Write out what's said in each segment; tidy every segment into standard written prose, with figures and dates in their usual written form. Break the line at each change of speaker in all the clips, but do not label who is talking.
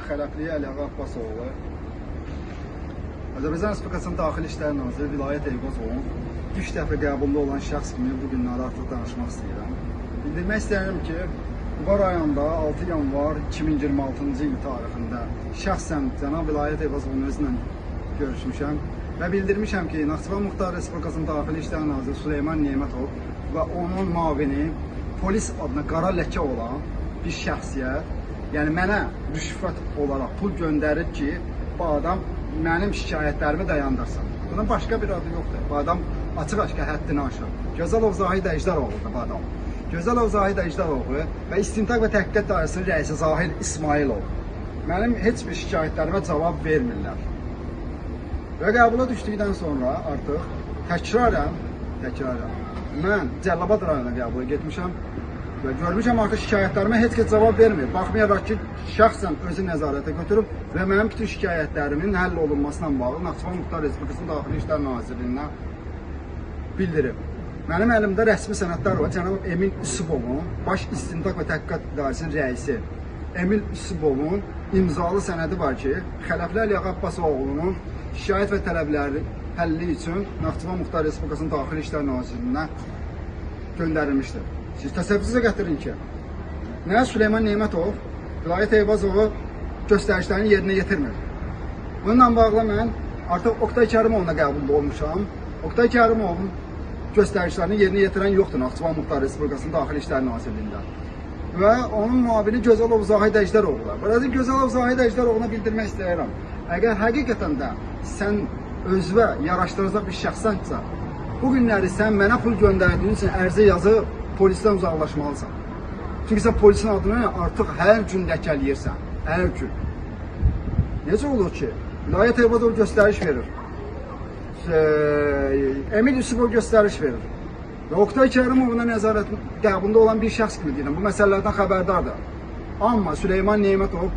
Xələfliyə Əliağa Abbasoğlu, Azərbaycan Respublikasının Daxili İşlər Naziri Vilayət Eyvazovun ilk dəfə qəbulda olan şəxs kimi bu günləri artıq danışmaq istəyirəm. Bildirmək istəyirəm ki, Quba rayonunda 6 yanvar 2026-cı il tarixində şəxsən cənab Vilayət Eyvazovun özlə görüşmüşəm və bildirmişəm ki, Naxçıvan Muxtar Respublikasının Daxili İşlər Naziri Süleyman Nemətov və onun mavini polis adına qara ləkə olan bir şəxsiyyət, yəni mənə rüşvət olaraq pul göndərir ki, bu adam mənim şikayətlərimi dayandırsın. Bunun başqa bir adı yoxdur. Bu adam açıq-aşkar həddini aşır. Gözəlov Zahid Əcdaroğludur bu adam. Gözəlov Zahid Əcdaroğlu və İstintaq və Təhqiqat Dairəsinin rəisi Zahid İsmailov mənim heç bir şikayətlərimə cavab vermirlər. Və qəbula düşdükdən sonra artıq təkrarən mən Cəlilabad rayonuna qəbula getmişəm və görmüşəm artıq şikayətlərimə heç kəs cavab vermir. Baxmayaraq ki, şəxsən özü nəzarətə götürüb və mənim bütün şikayətlərimin həll olunmasına bağlı Naxçıvan Muxtar Respublikasının Daxili İşlər Nazirliyinə bildirib. Mənim əlimdə rəsmi sənədlər var. Cənab Emin Üsubovun, Baş İstintaq və Təhqiqat İdarəsinin rəisi Emin Üsubovun imzalı sənədi var ki, Xələfli Əliağa Abbasoğlunun şikayət və tələbləri həlli üçün Naxçıvan Muxtar Respublikasının Daxili İşlər Nazirliyinə göndərilmişdir. Siz təsəvvürünüzə gətirin ki, nə Süleyman Nemətov Vilayət Eyvazovu göstərişlərini yerinə yetirmir. Bununla bağlı mən artıq Oktay Kərimovla qəbulda olmuşam. Oktay Kərimovun göstərişlərini yerinə yetirən yoxdur Naxçıvan Muxtar Respublikasının Daxili İşlər Nazirliyində. Və onun muavini Gözəlov Zahid Əcdaroğlular. Burada Gözəlov Zahid Əcdaroğluna bildirmək istəyirəm. Əgər həqiqətən də sən özünə yaraşdıracaq bir şəxsənsə, bu günləri sən mənə pul göndərdiyin üçün ərizə yazıb polisdən uzaqlaşmalısan. Çünki sən polisin adını artıq hər gün ləkələyirsən. Hər gün. Necə olur ki, Vilayət Eyvazov göstəriş verir. Emin Üsubov göstəriş verir. Və Oktay Kərimovla nəzarət qəbulunda olan bir şəxs kimi deyirəm. Bu məsələlərdən xəbərdardır. Amma Süleyman Nemətov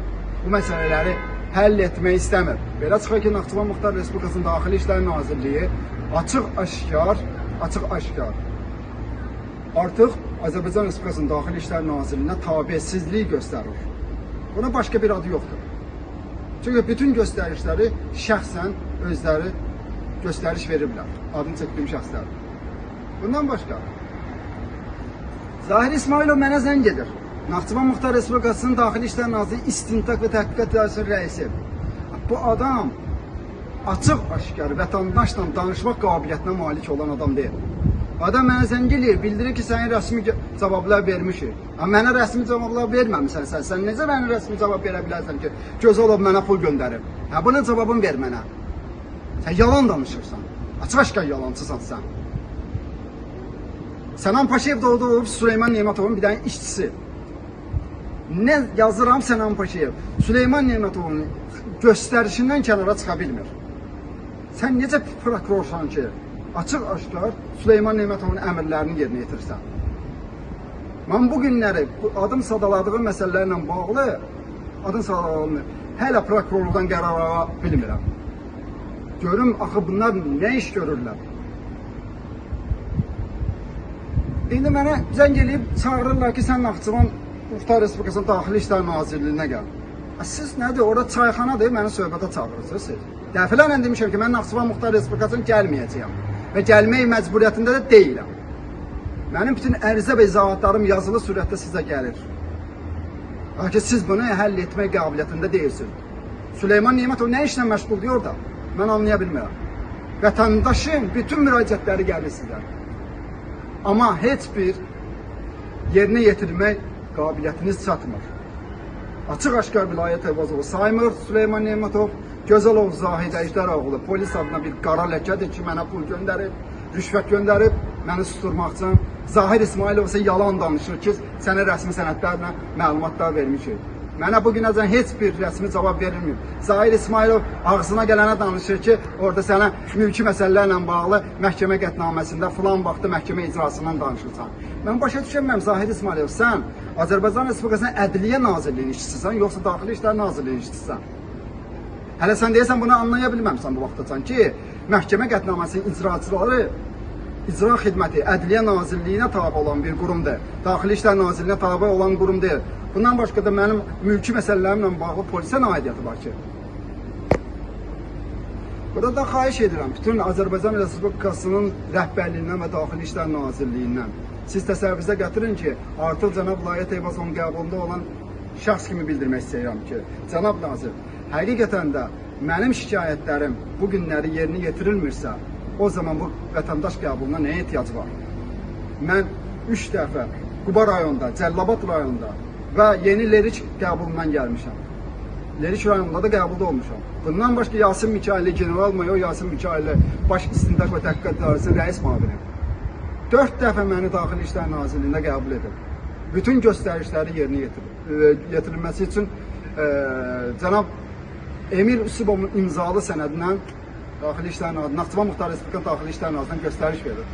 bu məsələləri həll etmək istəmir. Belə çıxır ki, Naxçıvan Muxtar Respublikasının Daxili İşlər Nazirliyi açıq-aşkar artıq Azərbaycan Respublikasının Daxili İşlər Nazirliyinə tabesizlik göstərir. Buna başqa bir adı yoxdur. Çünki bütün göstərişləri şəxsən özləri göstəriş veriblər. Adını çəkdiyim şəxslər. Bundan başqa Zahir İsmailov mənə zəng edir. Naxçıvan Muxtar Respublikasının Daxili İşlər Naziri İstintaq və Təhqiqat İdarəsinin rəisi. Bu adam açıq-aşkar vətəndaşla danışmaq qabiliyyətinə malik olan adam deyil. Adam mənə zəng eləyir, bildirir ki, sənin rəsmi cavablar vermişik. Mənə rəsmi cavablar verməmişsən sən. Sən necə mənə rəsmi cavab verə bilərsən ki, Gözəlov mənə pul göndərib? Bunun cavabını ver mənə. Sən yalan danışırsan. Açıq-aşkar yalancısan sən. Sənan Paşayevdə olub Süleyman Nemətovun bir dənə işçisi. Nə yazıram Sənan Paşayev? Süleyman Nemətovun göstərişindən kənara çıxa bilmir. Sən necə prokurorsan ki, açıq-aşkar Süleyman Nemətovun əmrlərini yerinə yetirsən? Mən bu günləri adım sadaladığım məsələlərlə bağlı hələ prokurorluqdan qərar ala bilmirəm. Görüm, axı bunlar nə iş görürlər? İndi mənə zəng eləyib çağırırlar ki, sən Naxçıvan Muxtar Respublikasının Daxili İşlər Nazirliyinə gəl. Siz nədir? Orada çayxanadır, məni söhbətə çağırırsınız siz. Dəfələrlə demişəm ki, mən Naxçıvan Muxtar Respublikasına gəlməyəcəyəm və gəlmək məcburiyyətində də deyiləm. Mənim bütün ərizə və izahatlarım yazılı surətdə sizə gəlir. Lakin siz bunu həll etmək qabiliyyətində deyilsiniz. Süleyman Nemətov nə işlə məşğuldur orada? Mən anlaya bilmirəm. Vətəndaşın bütün müraciətləri gəlir sizə. Amma heç bir yerinə yetirmək qabiliyyətiniz çatmır. Açıq-aşkar Vilayət Eyvazovu saymır Süleyman Nemətov. Gözəlov Zahid Əcdaroğlu polis adına bir qara ləkədir ki, mənə pul göndərib, rüşvət göndərib, məni susturmaq üçün. Zahir İsmailov isə yalan danışır ki, sənə rəsmi sənədlərlə məlumatlar vermişik. Mənə bugünəcən heç bir rəsmi cavab verilmir. Zahir İsmailov ağzına gələnə danışır ki, orada sənə mülki məsələlərlə bağlı məhkəmə qətnaməsində filan vaxtı məhkəmə icrasından danışırsan. Mən başa düşəmməm Zahir İsmailov, sən Azərbaycan Respublikasının Ədliyyə Nazirliyinin işçisisən, yoxsa Daxili İşlər Nazirliyinin işçisisən. Hələ sən deyəsən bunu anlaya bilməmsən bu vaxtacan ki, məhkəmə qətnaməsinin icraçıları İcra Xidməti Ədliyyə Nazirliyinə tabe olan bir qurumdur. Daxili İşlər Nazirliyinə tabe olan qurum deyil. Bundan başqa da mənim mülki məsələlərimlə bağlı polisə nə aidiyyatı var ki? Burada da xahiş edirəm bütün Azərbaycan Respublikasının rəhbərliyindən və Daxili İşlər Nazirliyindən siz təsəvvürünüzə gətirin ki, artıq cənab Vilayət Eyvazovun qəbulunda olan şəxs kimi bildirmək istəyirəm ki, cənab nazir, həqiqətən də mənim şikayətlərim bu günləri yerinə yetirilmirsə, o zaman bu vətəndaş qəbuluna nəyə ehtiyac var? Mən 3 dəfə Quba rayonunda, Cəlilabad rayonunda və Yeni Leriç qəbulundan gəlmişəm. Leriç rayonunda da qəbulda olmuşam. Bundan başqa Yasin Mikailli, General Mayor Yasin Mikailli, Baş İstintaq və Təhqiqat İdarəsinin rəis müavini 4 dəfə məni Daxili İşlər Nazirliyində qəbul edib. Bütün göstərişləri yerinə yetirilməsi üçün cənab Emil Usubovun imzalı sənədinə Daxili İşlər Nazirliyinin, Naxçıvan Muxtar Respublikan Daxili İşlər Nazirliyinin göstəriş verir.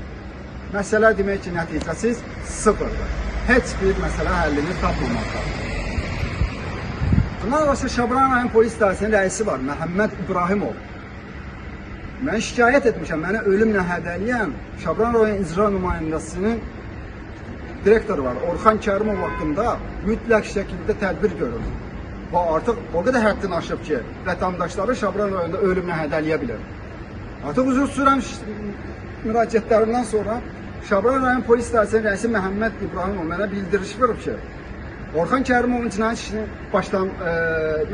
Məsələ demək ki, nəticəsiz sıfırdır. Heç bir məsələ həllini tapmamaqdadır. Bundan başqa Şabran rayon polis idarəsinin rəisi var, Məhəmməd İbrahimov. Mən şikayət etmişəm, məni ölümlə hədələyən Şabran rayon icra nümayəndəsinin direktoru var, Orxan Kərimov haqqında mütləq şəkildə tədbir görülür. Və artıq o qədər həddini aşıb ki, vətəndaşları Şabran rayonunda ölümlə hədələyə bilir. Artıq uzun sürən müraciətlərindən sonra Şabran rayon polis idarəsinin rəisi Məhəmməd İbrahimov mənə bildiriş verib ki, Orxan Kərimovun cinayət işinin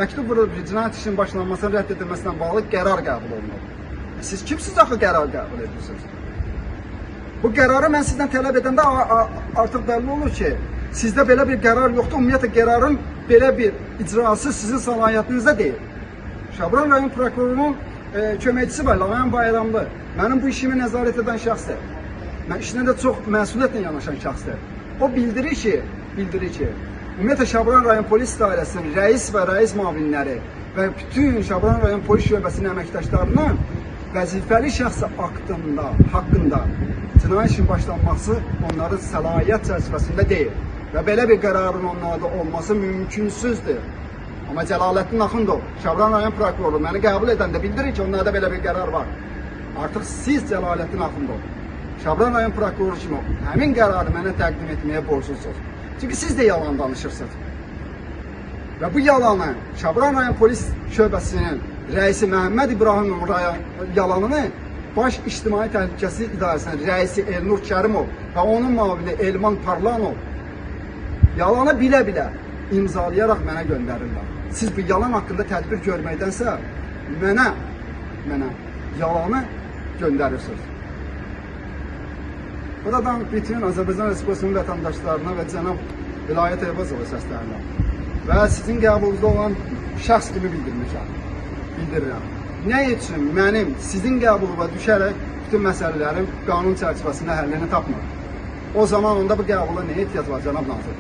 məktub vurulub ki, cinayət işinin başlanmasına rədd edilməsinə bağlı qərar qəbul olunub. Siz kimsiz axı qərar qəbul edirsiniz? Bu qərarı mən sizdən tələb edəndə artıq bəlli olur ki, sizdə belə bir qərar yoxdur. Ümumiyyətlə qərarın belə bir icrası sizin səlahiyyətinizdə deyil. Şabran rayon prokurorunun köməkçisi var, Lağayan Bayramlı. Mənim bu işimi nəzarət edən şəxsdir. Mən işinə də çox məsuliyyətlə yanaşan şəxsdir. O bildirir ki, ümumiyyətlə Şabran rayon polis idarəsinin rəis və rəis müavinləri və bütün Şabran rayon polis şöbəsinin əməkdaşlarının vəzifəli şəxsi haqqında cinayət işin başlanması onların səlahiyyət çərçivəsində deyil. Və belə bir qərarın onlarda olması mümkünsüzdür. Amma Cəlaləddin Axundov, Şabran rayon prokuroru məni qəbul edəndə bildirir ki, onlarda belə bir qərar var. Artıq siz Cəlaləddin Axundov, Şabran rayon prokuroru kimi həmin qərarı mənə təqdim etməyə borclusunuz. Çünki siz də yalan danışırsınız. Və bu yalanı Şabran rayon polis şöbəsinin rəisi Məhəmməd İbrahimovun yalanını Baş İctimai Təhlükəsizlik İdarəsinin rəisi Elnur Kərimov və onun müavini Elman Parlanov yalanı bilə-bilə imzalayaraq mənə göndərirlər. Siz bu yalan haqqında tədbir görməkdənsə mənə yalanı göndərirsiniz. Buradan bütün Azərbaycan Respublikasının vətəndaşlarına və cənab Vilayət Eyvazova səslənirəm və sizin qəbulunuzda olan şəxs kimi bildirirəm. Nə üçün mənim sizin qəbuluma düşərək bütün məsələlərim qanun çərçivəsində həllini tapmır? O zaman onda bu qəbula nəyə ehtiyac var, cənab nazir?